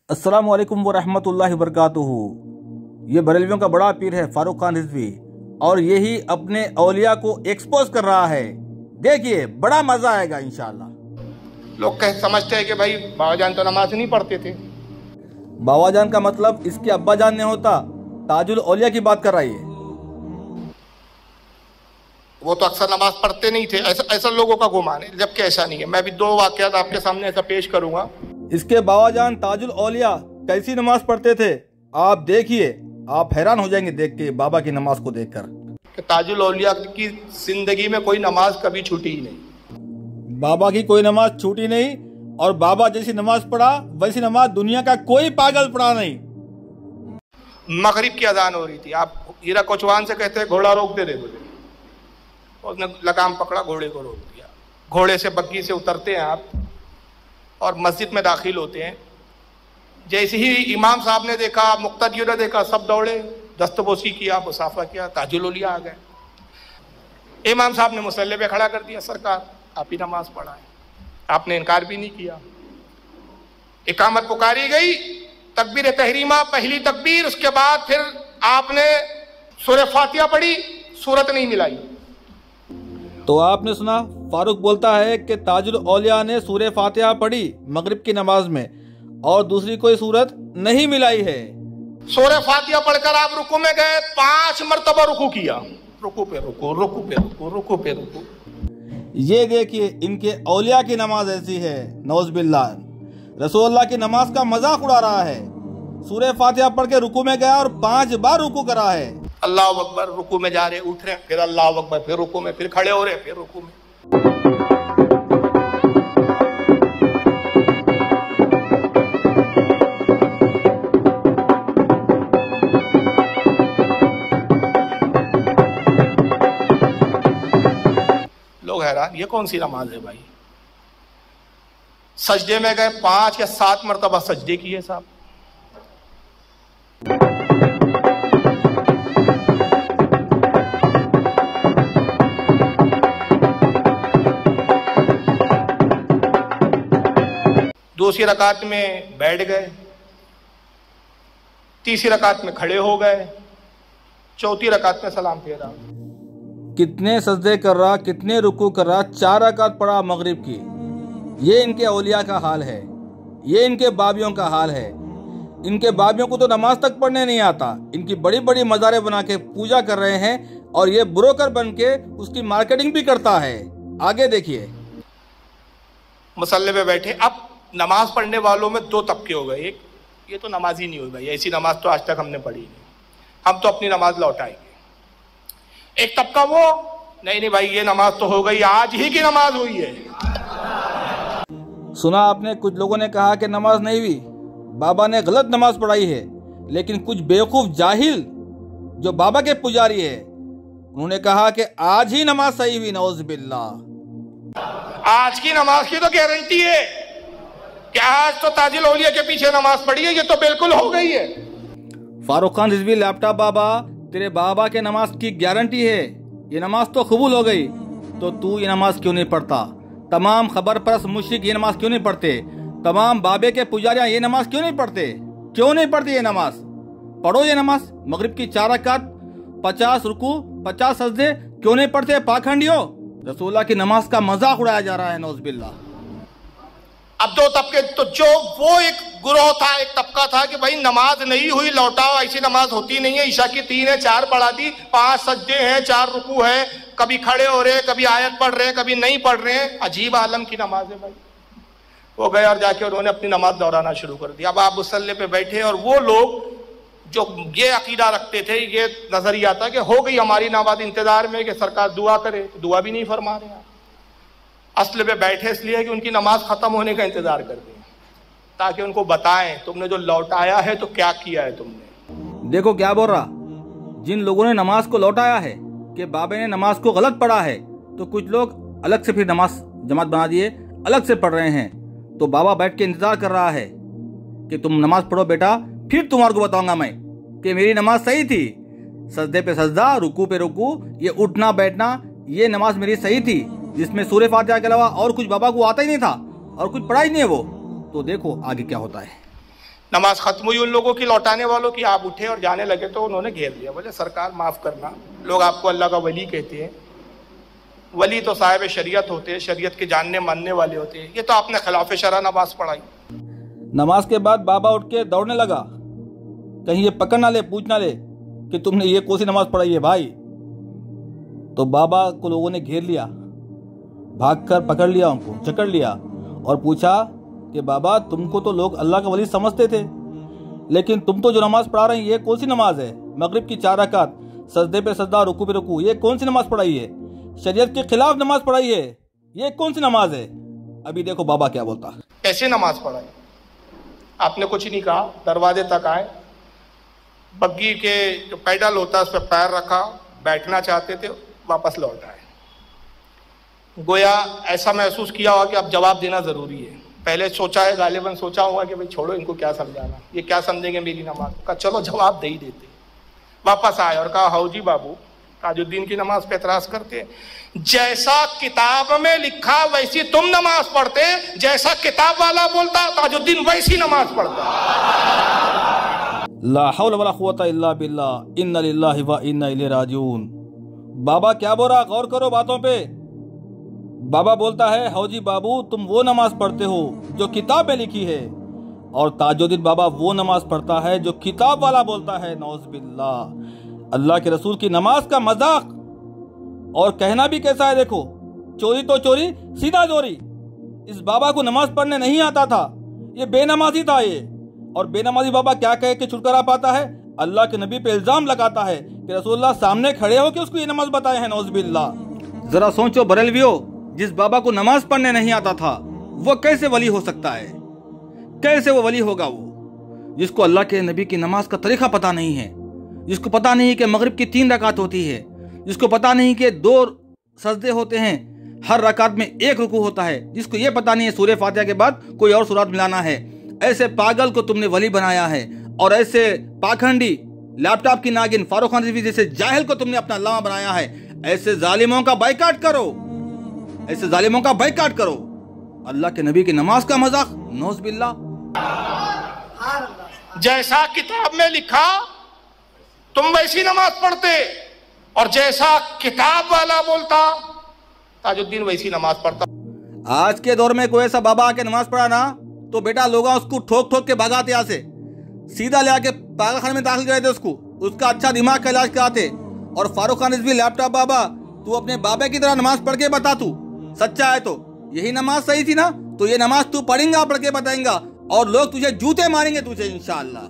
अस्सलाम वालेकुम वरहमतुल्लाहि वबरकातुहू। ये बरेलवियों का बड़ा पीर है फारूक खान रिजवी, और यही अपने औलिया को एक्सपोज कर रहा है। देखिए, बड़ा मजा आएगा इंशाअल्लाह। लोग समझते हैं कि भाई बाबा जान तो नमाज नहीं पढ़ते थे। बाबा जान का मतलब इसके अब्बा जान नहीं होता, ताजुल औलिया की बात कर रही है। वो तो अक्सर नमाज पढ़ते नहीं थे, ऐसा लोगों का गुमान है, जबकि ऐसा नहीं है। मैं भी दो वाकयात आपके सामने ऐसा पेश करूंगा। इसके बाबा जान ताजुल औलिया कैसी नमाज पढ़ते थे, आप देखिए, आप हैरान हो जाएंगे देख के बाबा की नमाज को देखकर कि ताजुल औलिया की जिंदगी में कोई नमाज कभी छूटी ही नहीं। बाबा की कोई नमाज छूटी नहीं, और बाबा जैसी नमाज पढ़ा वैसी नमाज दुनिया का कोई पागल पढ़ा नहीं। मगरिब की अजान हो रही थी, आप हीरा कोचवान से कहते हैं घोड़ा रोक दे रे बोले, उसने लगाम पकड़ा, घोड़े को रोक दिया। घोड़े से बग्गी से उतरते हैं आप और मस्जिद में दाखिल होते हैं। जैसे ही इमाम साहब ने देखा, मुक्तदियों ने देखा, सब दौड़े, दस्तबोसी किया, मुसाफा किया, ताजुल औलिया आ गए। इमाम साहब ने मुसल्ले पे खड़ा कर दिया, सरकार आप ही नमाज पढ़ाएं। आपने इनकार भी नहीं किया। इकामत पुकारी गई, तकबीर तहरीमा पहली तकबीर, उसके बाद फिर आपने सूरह फातिहा पढ़ी, सूरत नहीं मिलाई। तो आपने सुना, फारूक बोलता है कि ताजुल औलिया ने सूरह फातिहा पढ़ी मगरिब की नमाज में, और दूसरी कोई सूरत नहीं मिलाई है। सूरह फातिहा पढ़कर आप रुकू में गए, 5 मरतबा रुकू किया, रुकू पे रुकू, रुकू पे रुकू, रुकू पे रुकू। ये देखिए, इनके औलिया की नमाज ऐसी है, नौज़बिल्लाह। रसूलुल्लाह की नमाज का मजाक उड़ा रहा है। सूरह फातिहा पढ़ के रुकू में गया और 5 बार रुकू करा है। अल्लाह अकबर, रुकू में जा रहे, उठ रहे, फिर अल्लाह अकबर, फिर रुकू में, फिर खड़े हो रहे, फिर रुकू में। लोग हैरान, ये कौन सी नमाज है भाई। सजदे में गए, 5 या 7 मरतबा सजदे किए साहब। दूसरी रकात में बैठ गए, तीसरी रकात में खड़े हो गए, चौथी रकात में सलाम फेरा। कितने सजदे कर रहा, कितने रुकू कर रहा, 4 रकात पढ़ा मगरिब की। ये इनके औलिया का हाल है, ये इनके बाबियों का हाल है। इनके बाबियों को तो नमाज तक पढ़ने नहीं आता, इनकी बड़ी बड़ी मज़ारें बना के पूजा कर रहे हैं, और ये ब्रोकर बन के उसकी मार्केटिंग भी करता है। आगे देखिए, मुसल्ले पे बैठे। अब नमाज पढ़ने वालों में 2 तबके हो गए। एक, ये तो नमाज ही नहीं हुई भाई, ऐसी नमाज तो आज तक हमने पढ़ी नहीं, हम तो अपनी नमाज लौटाएंगे। एक तबका वो, नहीं भाई ये नमाज तो हो गई, आज ही की नमाज हुई है। सुना आपने, कुछ लोगों ने कहा कि नमाज नहीं हुई, बाबा ने गलत नमाज पढ़ाई है। लेकिन कुछ बेवकूफ जाहिल जो बाबा के पुजारी है, उन्होंने कहा कि आज ही नमाज सही हुई। नौज़बिल्लाह। आज की नमाज की तो गारंटी है कि आज तो ताजुल औलिया के पीछे नमाज पढ़ी है, ये तो बिल्कुल हो गई है। फारूक खान रिजवी लैपटॉप बाबा, तेरे बाबा के नमाज की गारंटी है, ये नमाज तो कबूल हो गई, तो तू ये नमाज क्यों नहीं पढ़ता? तमाम खबर परस्त मुशरिक ये नमाज क्यों नहीं पढ़ते? तमाम बाबे के पुजारियां ये नमाज क्यों नहीं पढ़ते? क्यों नहीं पढ़ते ये नमाज? पढ़ो ये नमाज, मगरिब की 4 रकात, 50 रुकू, 50 सजदे, क्यों नहीं पढ़ते पाखंडियों? रसूलुल्लाह की नमाज का मजाक उड़ाया जा रहा है, नौज़बिल्लाह। अब 2 तबके, तो जो वो एक गुरोह था, एक तबका था कि भाई नमाज नहीं हुई, लौटाओ, ऐसी नमाज होती नहीं है। ईशा की 3 है, 4 पढ़ा दी, 5 सज्जे हैं, 4 रुकू है, कभी खड़े हो रहे, कभी आयत पढ़ रहे, कभी नहीं पढ़ रहे हैं। अजीब आलम की नमाज है भाई। वो गए और जाके उन्होंने अपनी नमाज दोहराना शुरू कर दिया। अब आप मुसल्ले पे बैठे, और वो लोग जो ये अकीदा रखते थे, ये नजरिया था कि हो गई हमारी नमाज, इंतजार में कि सरकार दुआ करे, दुआ भी नहीं फरमा रहे। असल पे बैठे इसलिए कि उनकी नमाज खत्म होने का इंतजार कर रहे हैं, ताकि उनको बताएं तुमने जो लौटाया है तो क्या किया है तुमने। देखो क्या बोल रहा, जिन लोगों ने नमाज को लौटाया है कि बाबे ने नमाज को गलत पढ़ा है, तो कुछ लोग अलग से फिर नमाज जमात बना दिए, अलग से पढ़ रहे हैं। तो बाबा बैठ के इंतजार कर रहा है कि तुम नमाज पढ़ो बेटा, फिर तुम्हारे को बताऊंगा मैं कि मेरी नमाज सही थी। सजदे पे सजदा, रुकू पे रुकू, ये उठना बैठना, ये नमाज मेरी सही थी, जिसमें सूरह फातिहा के अलावा और कुछ बाबा को आता ही नहीं था और कुछ पढ़ा ही नहीं है वो। तो देखो आगे क्या होता है। नमाज खत्म हुई उन लोगों की, लौटाने वालों की, आप उठे और जाने लगे तो उन्होंने घेर लिया। बोले सरकार माफ करना, लोग आपको अल्लाह का वली कहते हैं, वली तो साहिब शरीयत होते हैं, शरीयत के जानने मानने वाले होते हैं, ये तो आपने खिलाफ शरा नमाज पढ़ाई। नमाज के बाद बाबा उठ के दौड़ने लगा, कहीं ये पकड़ ना ले, पूछ ना ले कि तुमने ये कौन सी नमाज पढ़ाई है भाई। तो बाबा को लोगों ने घेर लिया, भागकर पकड़ लिया, उनको जकड़ लिया और पूछा कि बाबा तुमको तो लोग अल्लाह का वली समझते थे, लेकिन तुम तो जो नमाज पढ़ा रही ये कौन सी नमाज है? मगरिब की 4 रकात, सजदे पे सजदा, रुकू पे रुकू, ये कौन सी नमाज पढ़ाई है? शरीयत के खिलाफ नमाज पढ़ाई है, ये कौन सी नमाज है? अभी देखो बाबा क्या बोलता है। कैसे नमाज पढ़ाई? आपने कुछ नहीं कहा, दरवाजे तक आए, बग्गी के जो पैडल होता है उस पर पैर रखा, बैठना चाहते थे, वापस लौट आए। गोया ऐसा महसूस किया होगा कि अब जवाब देना जरूरी है। पहले सोचा है, गालिबन सोचा होगा कि भाई छोड़ो इनको, क्या समझाना, ये क्या समझेंगे मेरी नमाज का, चलो जवाब दे ही देते। वापस आए और कहा हाउ जी बाबू, ताजुद्दीन की नमाज पे एतराज करते, जैसा किताब में लिखा वैसी तुम नमाज पढ़ते, जैसा किताब वाला बोलता ताजुद्दीन वैसी नमाज पढ़ता। ला हौला वला कुव्वता इल्ला बिल्लाह, इन्ना लिल्लाहि व इन्ना इलैहि राजिऊन। बाबा क्या बोल रहा, गौर करो बातों पे। बाबा बोलता है हौजी बाबू तुम वो नमाज पढ़ते हो जो किताब में लिखी है, और ताजुद्दीन बाबा वो नमाज पढ़ता है जो किताब वाला बोलता है। नौज़ बिल्लाह। अल्लाह के रसूल की नमाज का मजाक, और कहना भी कैसा है देखो, चोरी तो चोरी सीधा चोरी। इस बाबा को नमाज पढ़ने नहीं आता था, ये बेनमाजी था ये। और बेनमाजी बाबा क्या कह के छुटकारा पाता है? अल्लाह के नबी पे इल्जाम लगाता है कि रसूलुल्लाह सामने खड़े हो के उसको ये नमाज बताए हैं। नौज़ बिल्लाह। जरा सोचो बरेलवियो, जिस बाबा को नमाज पढ़ने नहीं आता था वो कैसे वली हो सकता है? कैसे वो वली होगा? वो जिसको अल्लाह के नबी की नमाज का तरीका पता नहीं है, जिसको पता नहीं कि मगरिब की 3 रकात होती है, जिसको पता नहीं कि 2 सजदे होते हैं, हर रकात में 1 रुकू होता है, जिसको ये पता नहीं है सूरह फातिहा के बाद कोई और सूरत मिलाना है। ऐसे पागल को तुमने वली बनाया है, और ऐसे पाखंडी लैपटॉप की नागिन फारूक खान रिजवी जैसे जाहिल को तुमने अपना अल्लाह बनाया है। ऐसे जालिमों का बाइकाट करो, ऐसे जालिमों का बाइकाट करो। अल्लाह के नबी की नमाज का मजाक, नौज़ बिल्लाह। जैसा किताब में लिखा तुम वैसी नमाज पढ़ते, और जैसा किताब वाला बोलता ताजुद्दीन वैसी नमाज पढ़ता। आज के दौर में कोई ऐसा बाबा आके नमाज पढ़ा ना तो बेटा लोग उसको ठोक ठोक के भगाते, यहाँ से सीधा ले आके पागलखाने में दाखिल कराते, उसको उसका अच्छा दिमाग का इलाज कराते। और फारूक खान रिजवी लैपटॉप बाबा, तू अपने बाबे की तरह नमाज पढ़ के बता, तू सच्चा है तो यही नमाज सही थी ना, तो ये नमाज तू पढ़ेगा, पढ़ के बताएगा, और लोग तुझे जूते मारेंगे तुझे इंशाअल्लाह।